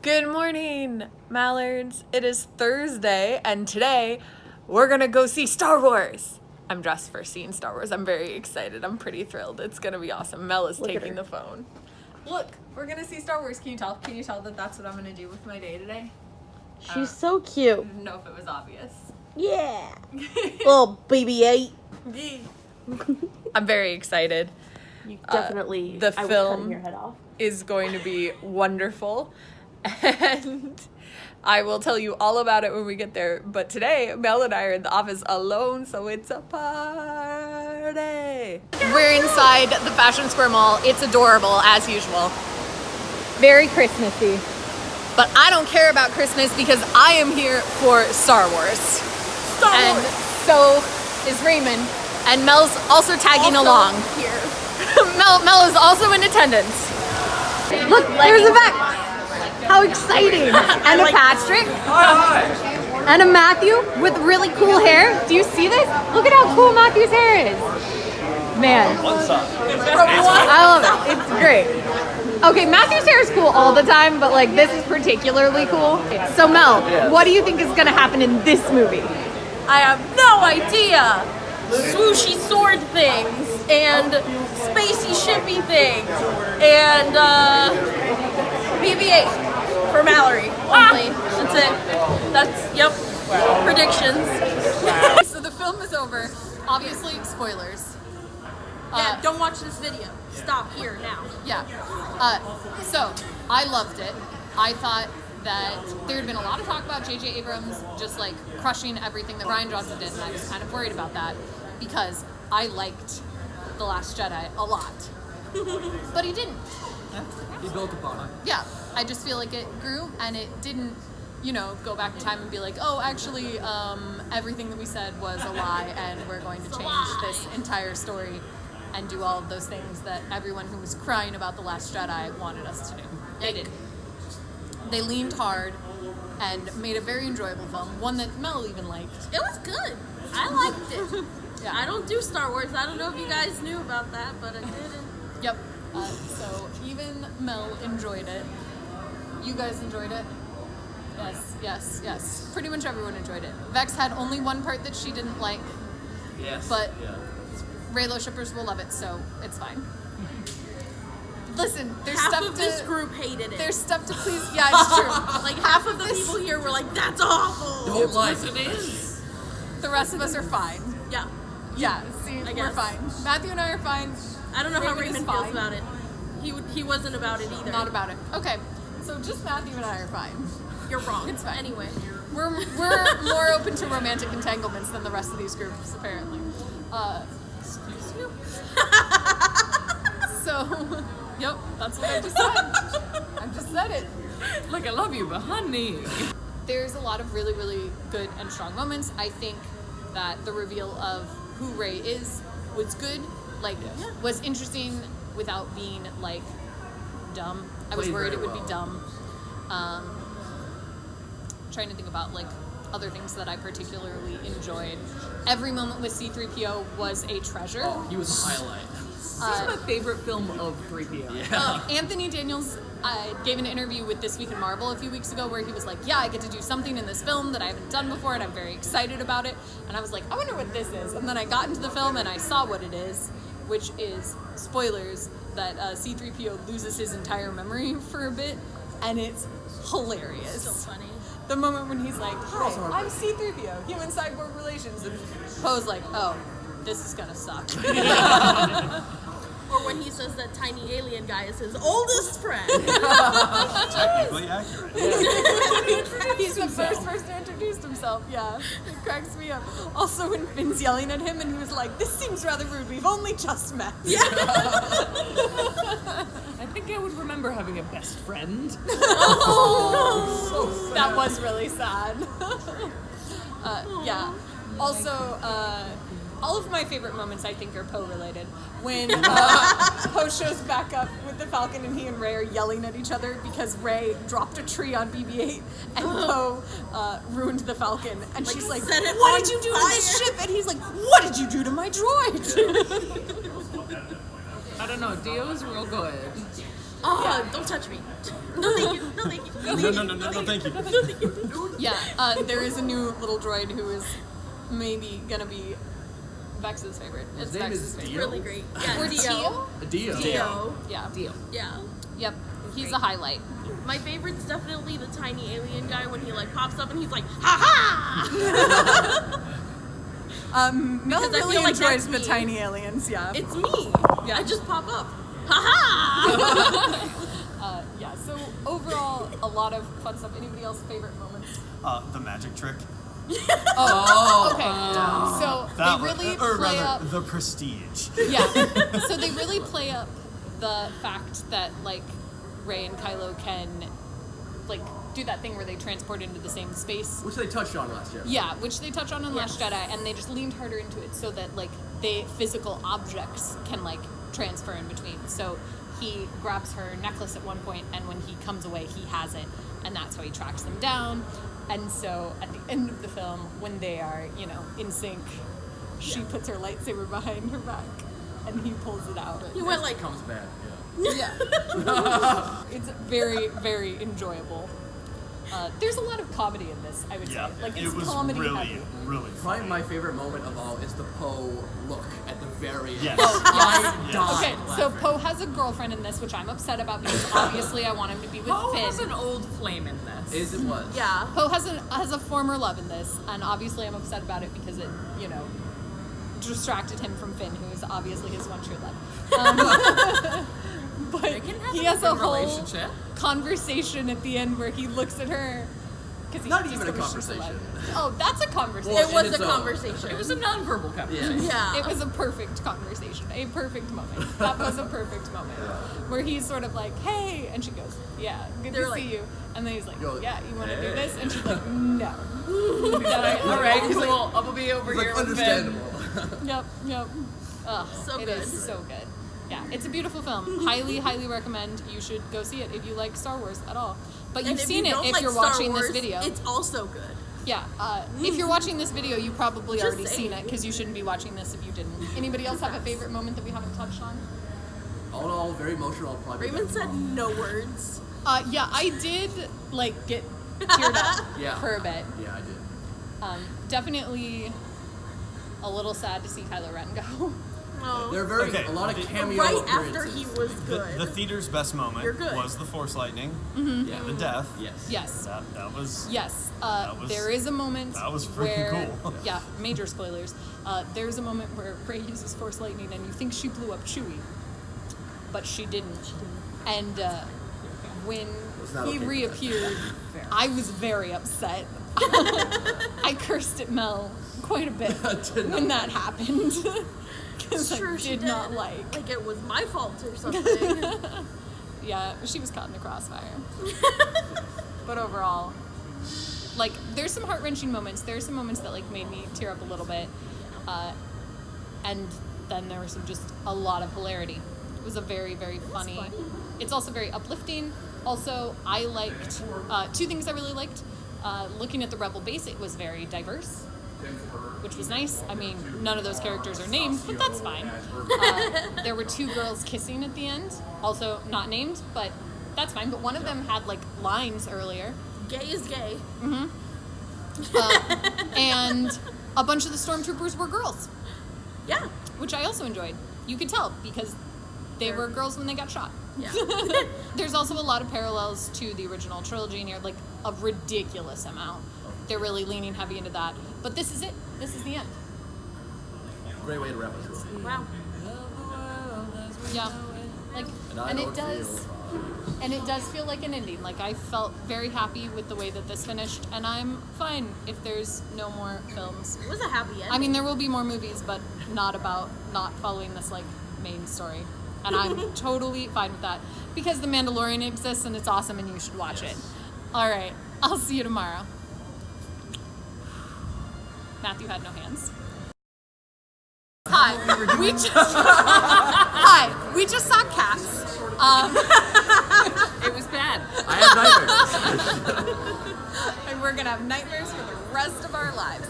Good morning, Mallards. It is Thursday, and today we're gonna go see Star Wars. I'm dressed for seeing Star Wars. I'm very excited. I'm pretty thrilled. It's gonna be awesome. Mel is taking the phone. Look, we're gonna see Star Wars. Can you tell? Can you tell that that's what I'm gonna do with my day today? She's so cute. I didn't know if it was obvious. Yeah. Little BB-8. I'm very excited. You definitely. The I was film cutting your head off. is going to be wonderful, and I will tell you all about it when we get there. But today, Mel and I are in the office alone, so it's a party. We're inside the Fashion Square Mall. It's adorable, as usual. Very Christmassy. But I don't care about Christmas because I am here for Star Wars. And so is Raymond. And Mel's also tagging along. Here. Mel is also in attendance. Look, there's a Vex. How exciting. And a Patrick. And a Matthew with really cool hair. Do you see this? Look at how cool Matthew's hair is. Man. I love it. It's great. Okay, Matthew's hair is cool all the time, but like this is particularly cool. So Mel, what do you think is gonna happen in this movie? I have no idea. Swooshy sword things and spacey shippy things and BB-8 for Mallory only. That's it. That's predictions. So the film is over. Obviously, spoilers. Yeah, don't watch this video. Stop here now. Yeah. So I loved it. I thought that there had been a lot of talk about J.J. Abrams just like crushing everything that Rian Johnson did, and I was kind of worried about that because I liked The Last Jedi a lot. But he didn't. He built upon it. Yeah. I just feel like it grew and it didn't, go back in time and be like, oh, actually, everything that we said was a lie and we're going to change this entire story and do all of those things that everyone who was crying about The Last Jedi wanted us to do. They did. They leaned hard and made a very enjoyable film, one that Mel even liked. It was good. I liked it. Yeah. I don't do Star Wars. I don't know if you guys knew about that, but I didn't. Yep. So even Mel enjoyed it. You guys enjoyed it? Yes. Pretty much everyone enjoyed it. Vex had only one part that she didn't like, Yes. but Raylo shippers will love it, so it's fine. Listen, there's Half stuff of this group hated it. There's stuff to please. Yeah, it's true. Like half of the people here were like, "That's awful." Don't like it is. The rest of us are fine. Yeah. Yeah, see, we're guess. fine. Matthew and I are fine. I don't know how Raymond is Raymond feels fine. about it. He wasn't about it either. Not about it. Okay, so just Matthew and I are fine. You're wrong. It's fine. Anyway. We're more open to romantic entanglements than the rest of these groups, apparently. Excuse you. So, yep, that's what I just said. I just said it. Like, I love you, but honey. There's a lot of really, really good and strong moments. I think that the reveal of who Rey is was good, was interesting without being, dumb. I was Played worried it very would be well. dumb. Trying to think about, other things that I particularly enjoyed. Every moment with C-3PO was a treasure. He was a highlight. This is my favorite film of 3PO. Yeah. Anthony Daniels gave an interview with This Week in Marvel a few weeks ago where he was like, yeah, I get to do something in this film that I haven't done before and I'm very excited about it. And I was like, I wonder what this is. And then I got into the film and I saw what it is, which is, spoilers, that C-3PO loses his entire memory for a bit, and it's hilarious. So funny. The moment when he's like, hi, I'm C-3PO, human cyborg relations, and Poe's like, oh, this is gonna suck. Or when he says that tiny alien guy is his oldest friend. Technically accurate. He's the first person to introduce himself, yeah. It cracks me up. Also when Finn's yelling at him and he was like, this seems rather rude, we've only just met. Yeah. I think I would remember having a best friend. Oh, that was really sad. Yeah. Also, all of my favorite moments, I think, are Poe related. When Poe shows back up with the Falcon and he and Rey are yelling at each other because Rey dropped a tree on BB-8 and Poe ruined the Falcon. And she's like, set it what on did you do to fire." this ship? And he's like, what did you do to my droid? I don't know. Dio's real good. Oh, don't touch me. No, thank you. No, thank you. No, thank you. Yeah, there is a new little droid who is maybe gonna be Vex's favorite. His It's name Vex's is favorite. Dio? Really great. Yeah, Or Dio? Dio. Dio. Yeah. Dio. Yeah. Yep. He's a highlight. My favorite's definitely the tiny alien guy when he like pops up and he's like, ha ha! Mel Because I really feel like enjoys that's the me. tiny aliens, yeah. It's me. Yeah. I just pop up. Ha ha! Yeah, so overall, a lot of fun stuff. Anybody else favorite moments? The magic trick. Oh, okay. So That they really or play rather, up. the prestige. Yeah. So they really play up the fact that like Rey and Kylo can like do that thing where they transport into the same space. Which they touched on last year. Yeah, which they touch on in Last Yes. Jedi, and they just leaned harder into it so that like they physical objects can like transfer in between. So he grabs her necklace at one point, and when he comes away, he has it, and that's how he tracks them down. And so at the end of the film, when they are, you know, in sync, she puts her lightsaber behind her back, and he pulls it out. He went like, Comes back. Yeah. It's very, very enjoyable. There's a lot of comedy in this, I would Yeah, say. Like, it's it was comedy really, heavy. really Probably funny. my favorite moment of all is the Poe look at the very end. Yes. I Yes. died Okay, so laughing. Poe has a girlfriend in this, which I'm upset about because obviously I want him to be with Poe Finn. has an old flame in this. It was. yeah. Poe has a former love in this, and obviously I'm upset about it because it, you know, distracted him from Finn, who is obviously his one true love. But They can have he an has a open whole relationship. conversation at the end where he looks at her. He Not just even a wishes her conversation. luck. Oh, that's a conversation. Well, It was in its a own. conversation. It was a nonverbal conversation. Yeah. It was a perfect conversation, a perfect moment. That was a perfect moment where he's sort of like, "Hey," and she goes, "Yeah, good They're to like- see you." And then he's like, Yo, "Yeah, you want to do hey. this?" And she's like, "No." All right, He's like- cool. I'm gonna be over It's here like with Finn. understandable. Yep. Ugh, So it good. is so good. Yeah, it's a beautiful film. Highly, highly recommend. You should go see it if you like Star Wars at all. But And you've if seen you it don't if like you're Star watching Wars, this video. It's also good. Yeah, if you're watching this video, you probably Just already saying. seen it because you shouldn't be watching this if you didn't. Anybody else have a favorite moment that we haven't touched on? All in all, very emotional. Probably Raymond said no words. Yeah, I did like get teared up Yeah. for a bit. Yeah, I did. Definitely a little sad to see Kylo Ren go. No. There are very Okay, a lot of the- cameo Right appearances. after he was good. The theater's best moment You're good. was the Force lightning, Yeah. the death. Yes. Yes. That was. Yes, That was- there is a moment that was freaking where, cool. yeah, major spoilers. There's a moment where Rey uses Force Lightning and you think she blew up Chewie, but she didn't. And when Was not he okay with reappeared, I was very upset. I cursed at Mel quite a bit Did when that happened. Because Sure I she did not like. Like it was my fault or something. Yeah, she was caught in the crossfire. But overall, like, there's some heart-wrenching moments. There's some moments that, like, made me tear up a little bit. And then there was just a lot of hilarity. It was a very, very funny. It's also very uplifting. Also, I liked, two things I really liked. Looking at the Rebel base, it was very diverse, which was nice. I mean, none of those characters are named, but that's fine. There were two girls kissing at the end, also not named, but that's fine. But one of them had like lines earlier, Gay is gay. and a bunch of the stormtroopers were girls, Yeah. which I also enjoyed. You could tell because they were girls when they got shot. Yeah. There's also a lot of parallels to the original trilogy, and you're like a ridiculous amount. They're really leaning heavy into that. But this is it. This is the end. Great way to wrap it up. Wow. Yeah. Like, and it does feel like an ending. Like, I felt very happy with the way that this finished, and I'm fine if there's no more films. It was a happy ending. I mean, there will be more movies, but not following this like main story. And I'm totally fine with that because The Mandalorian exists and it's awesome and you should watch it. All right, I'll see you tomorrow. Matthew had no hands. Hi, we just saw Cats. It was bad. I had nightmares. And we're gonna have nightmares for the rest of our lives.